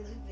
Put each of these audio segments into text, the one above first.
Hey!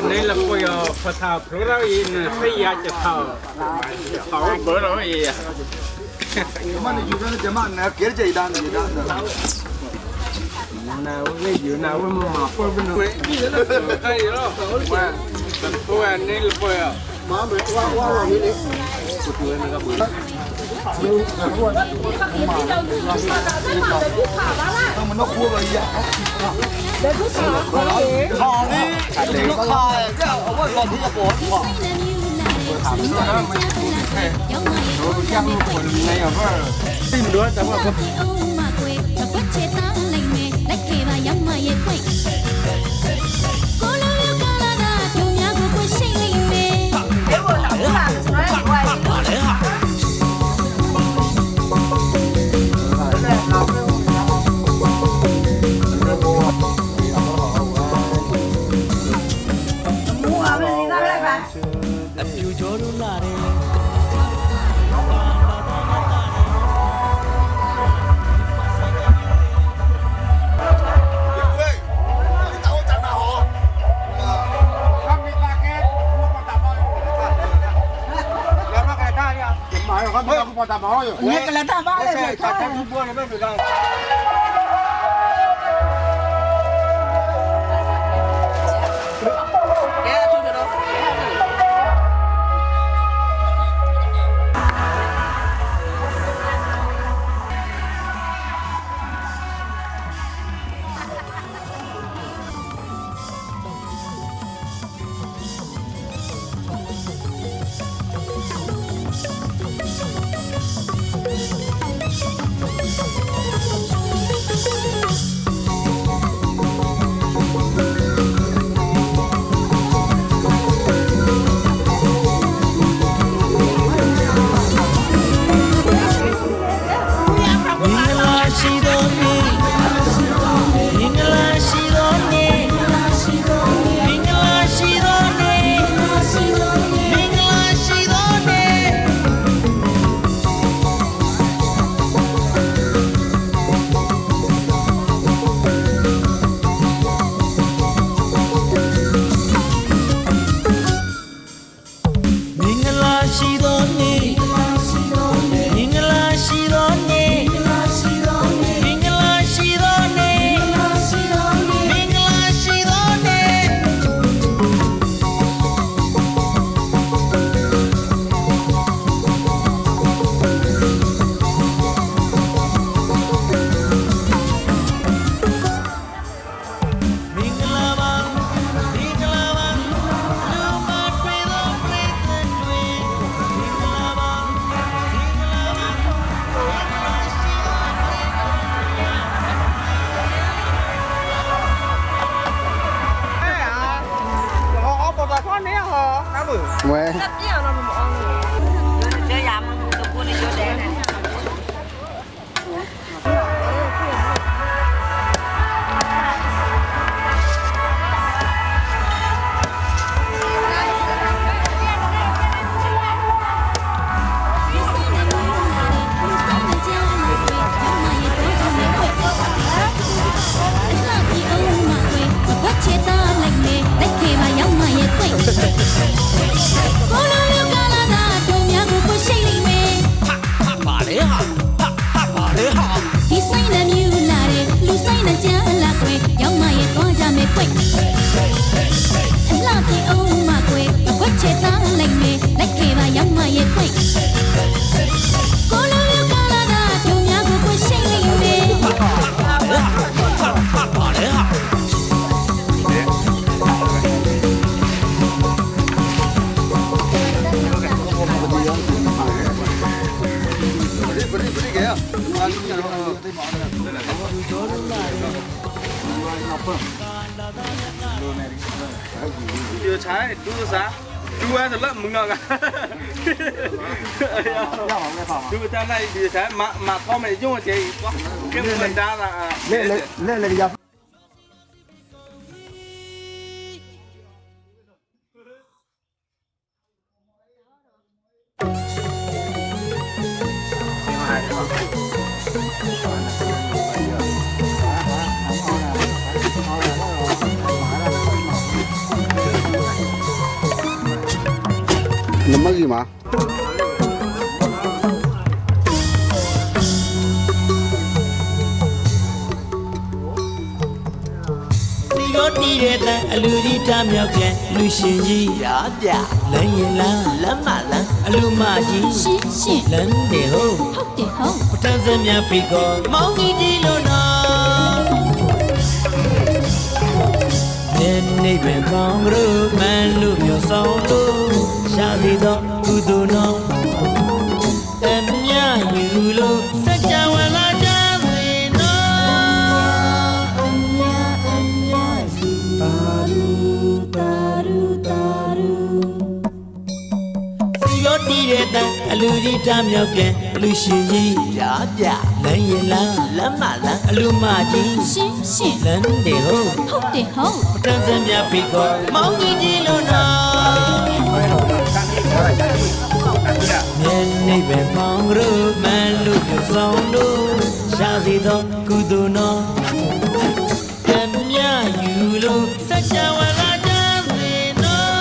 Này là bây giờ phát thảo pro ra in xây nhà chợ thảo thảo bữa đó gì mà này chúng taจะมาเนี่ยเกลือใจด้านนี้ด้านnào cái gì nào cái mà phơi bên ngoài cái gì đó tôi anh này là bây giờ mà mấy qua này đi mà nó cua rồi vậy để cứ xả nó đi nó khai cái ông ấy còn thứ là bột quá rồi chăng quần này ở vợ tìm đứa chẳng là Nghe cái là ta bao đây rồi cả trăm bữa này mới được đâu Mẹ. Chơi giảm được quân đi chơi đẻ này. Đưa trái, đưa giá, đưa thật lắm mừng nào cả. Đưa trái này, đưa trái mà con mày dùng cái quá, cái mình ra là Lên đi ra. နမကြီးမှာ စီရောတီးတဲ့တန်အလူကြီးထားမြောက်ပြန်လူရှင်ကြီးရာပြလမ်းရင်လမ်းလမ်းမလမ်းအလူမကြီးရှင်းရှင်း လမ်းတယ်ဟုတ် ဟုတ်တယ်ဟုတ် ပထမစမြဖိကောမောင်ကြီးဒီလိုနော်နေပင်ပေါင်းရုပ်မန်လူမျိုးဆောင်လို့ရှာစီတော့ကုသိုလ်နော်တမယယူလို့စัจ java လာကြစေနော်အမြရှိပါလူတာလူတာလူစီရောတီးတဲ့တန်အလူကြီးထားမြောက်ပြန်လူရှင်ကြီးရာပြလမ်းရင်လမ်းလမ်းမလမ်းအလူမကြီး ရှင်းရှင်း လမ်းတယ်ဟုတ် ဟုတ်တယ်ဟုတ် ပထမစမြဖိကောမောင်ကြီးဒီလိုနော်နေပင်ပေါင်းရုပ်မန်လူမျိုးဆောင်လို့ရှာစီတော့ကုသိုလ်နော်တမယယူလို့စัจ java လာကြစေနော်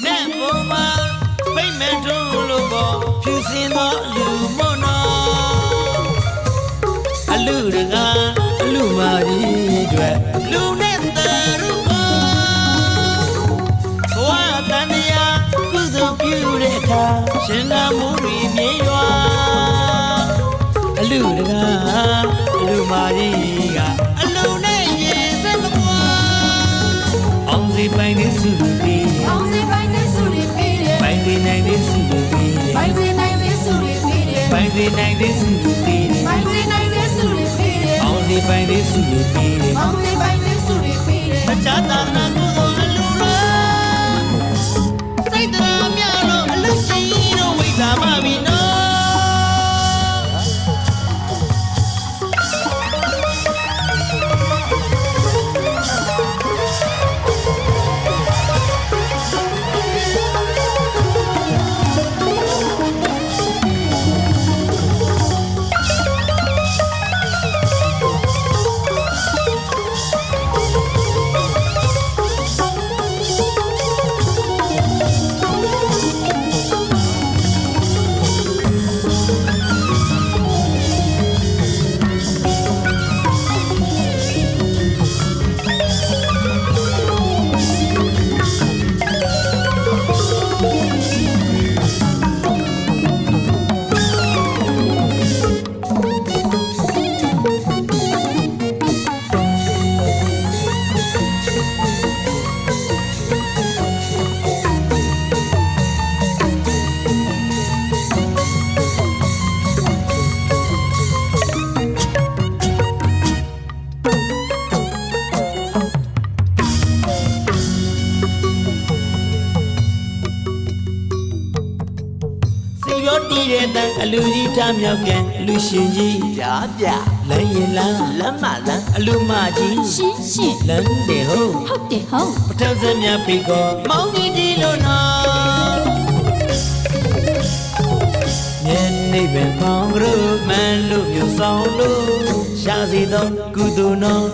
နဲ့ဘုံမှာပိတ်မဲ့ထုံးလို့ပေါ်ဖြူစင်သောလူမနော်အလူတကားအလူမာကြီးတွေလူနဲ့တရုကောဘဝတန်တရားကုသိုလ်ပြုတဲ့အခါရှင်နာမှုတွေမြေရွာအလူတကားအလူမာကြီးကအလူနဲ့ရင်စက်မကွာအောင်စီပိုင်တဲ့စုပြီး အောင်စေပိုင်းစေစုတွေပြီးတယ် ပိုင်စီနိုင်တဲ့စုပြီး ပိုင်းစေနိုင်စေစုတွေပြီးတယ် ပိုင်စီနိုင်တဲ့စုပြီး ပိုင်းစေနိုင်စေစုတွေပြီးတယ် အောင်စီပိုင်တဲ့စုပြီး အောင်စေပိုင်းစေစုတွေပြီးတယ် မချတာနာကုသိုလ်အလူရောစိတ်တရားများတော့အလူရှိတော့ဝိသမာပြီနော်ရောတီးတဲ့တန်အလူကြီးထားမြောက်ပြန်လူရှင်ကြီးရာပြလမ်းရင်လမ်းလမ်းမလမ်းအလူမကြီး ရှင်းရှင်း လမ်းတယ်ဟုတ် ဟုတ်တယ်ဟုတ် ပထမစမြဖိကောမောင်ကြီးဒီလိုနော်နေပင်ပေါင်းရုပ်မန်လူမျိုးဆောင်လို့ရှာစီတော့ကုသိုလ်နော်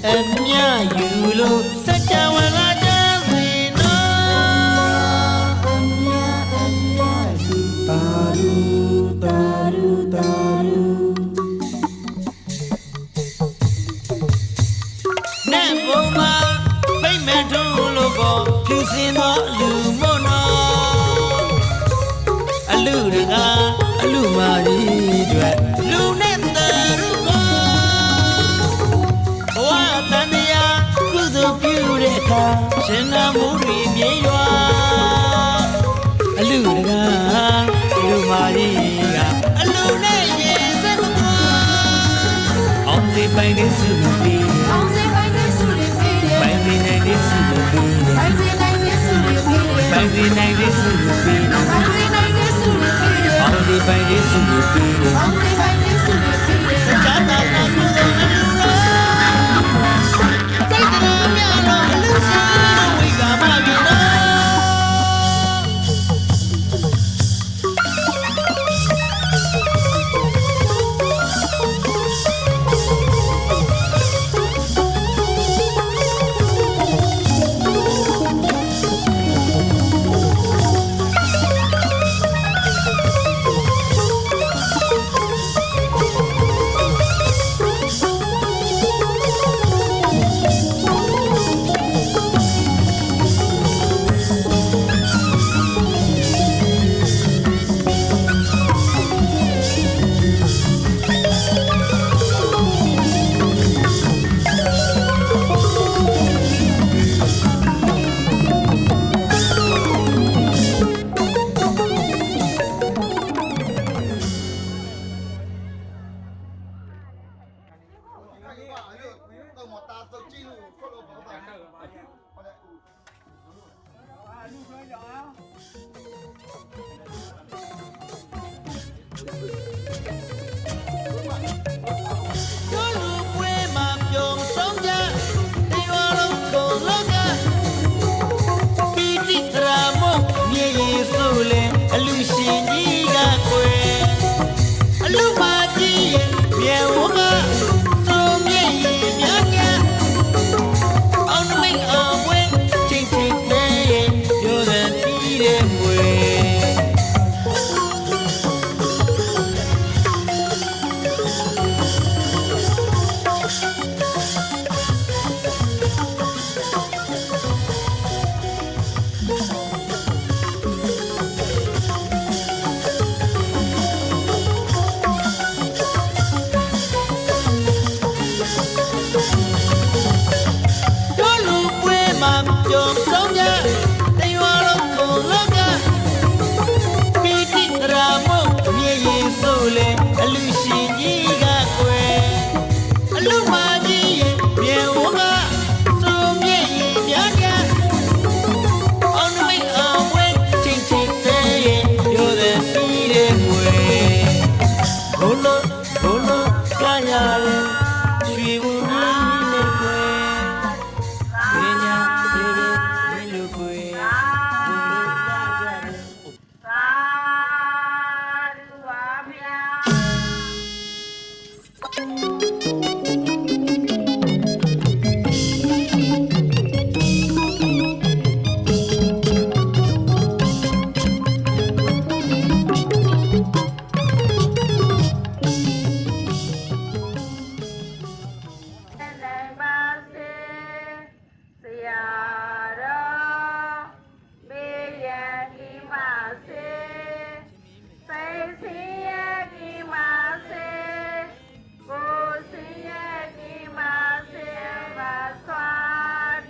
အမြယူလို့စัจ java လာကြစေနော်အမြရှိပါလူတာလူတာလူနဲ့ဘုံမှာပိတ်မဲ့ထုံးလို့ပေါ်ဖြူစင်သောလူမနော်အလူတကားအလူမာကြီးတွေလူနဲ့တရုကောဘဝတန်တရားကုသိုလ်ပြုတဲ့အခါရှင်နာမှုတွေမြေရွာအလူတကားအလူမာကြီးကအလူနဲ့ရင်စက်မကွာအောင်စီပိုင်တဲ့စုပြီး အောင်စေပိုင်းစေစုတွေပြီးတယ် ပိုင်စီနိုင်တဲ့စုပြီး ပိုင်းစေနိုင်စေစုတွေပြီးတယ် ပိုင်စီနိုင်တဲ့စုပြီး ပိုင်းစေနိုင်စေစုတွေပြီးတယ် အောင်စီပိုင်တဲ့စုပြီး အောင်စေပိုင်းစေစုတွေပြီးတယ် ချာတာနာကုသိုလ်အလူရော တော့မတာတော့ကြည့်လို့ခေါ်လို့ပေါ့တာဟုတ်တယ် တို့လူပွဲမှာပြုံဆုံးကြတေဝါလုံးကုန်လောကပီတိတရာမုတ်မြေရီဆိုလေအလူရှင်ကြီးကကွယ်အလူမကြီးရဲ့မြေဝကသုံးမြေရီများကအောင်နမိတ်အောင်ဝဲချင်းချင်းတဲ့ပြောတဲ့ပြီးတဲ့မွေတို့လူပွဲမှာပြုံဆုံးကြတေဝါလုံးကုန်လောကပီတိတရာမုတ်မြေရီဆိုလေအလူရှင်ကြီးကကွယ်အလူမကြီးရဲ့မြေဝကသုံးမြေရီများကအောင်နမိတ်အောင်ဝဲချင်းချင်းတဲ့ပြောတဲ့ပြီးတဲ့မွေဘုလို့ကာရလေရွှေဝင်းနဲ့ကွယ်ပညာပြေပြေဝင်းလူကွယ်ဘုလို့ကာကြတယ် သာဓုပါဗျာ နိုင်ပါစေဆရာတော်ဘေးရန်ဒီပါစေစိတ်ဆင်းရဲဒီပါစေကိုယ်ဆင်းရဲဒီပါစေပါစွာ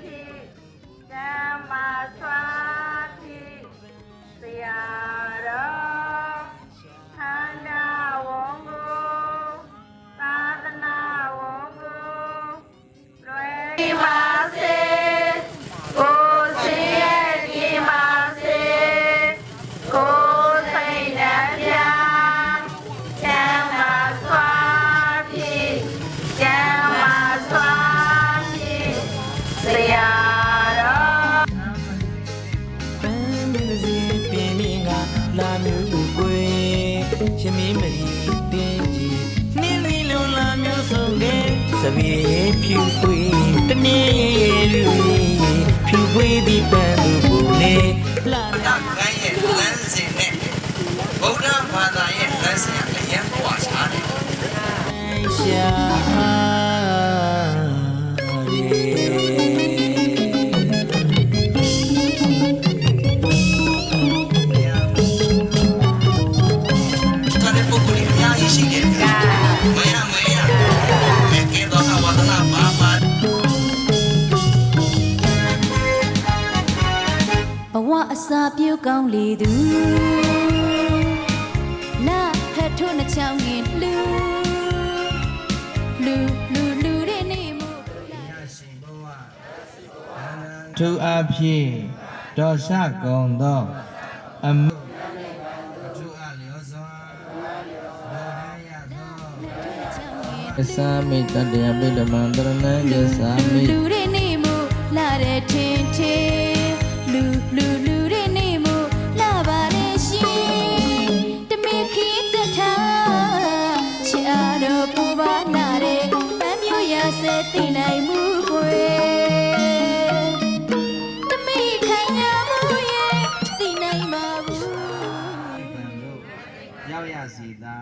တိဓမ္မစွာတိဆရာတော်ခန္ဓာဝန်ကိုသာသနာဝန်ကိုလွယ်ဒီပါစေကိုယ်ဆင်းရဲဒီပါစေကိုယ်စိတ်နှပြချမ်းသာစွာဖြင့်ချမ်းသာစွာဖြင့်ဆရာတော် ပန်းမင်းစီပင်မင်းကလာမျိုးကွယ်ရှင်မင်းမရီပင်ကြီးနှင်းလေးလုံးလာမျိုးဆုံးတဲ့စပြေဖြူခွေတနေ့လူဖြူခွေဒီပန်းသူကိုနေလာ လမ်းရဲ့လမ်းစဉ်နဲ့ဗုဒ္ဓဘာသာရဲ့လမ်းစဉ်အရင်ပွားချတယ် ရှာ ဘဝအစာပြုတ်ကောင်းလေသူလာဟတ်ထိုးနှချောင်းငင်လူတဲ့နေမို့ သူအဖြစ်ဒေါ်ဆကုံသောအမှုသူအလျောစွာဘောဟရသောသာမိတတယပိဓမ္မံတရဏံယသာမိ လူတဲ့နေမို့လာတဲ့ထင်ထင်လူတဲ့နေမို့လာပါလေရှင်တမေခိတထားချာတော့ပူပါနာတဲ့အမျိုးရစေသိနိုင်မှုကိုတမေခိုင်ညာမှုရဲ့သိနိုင်ပါဘူး ရောက်ရစီသာ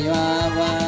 ရွာပါ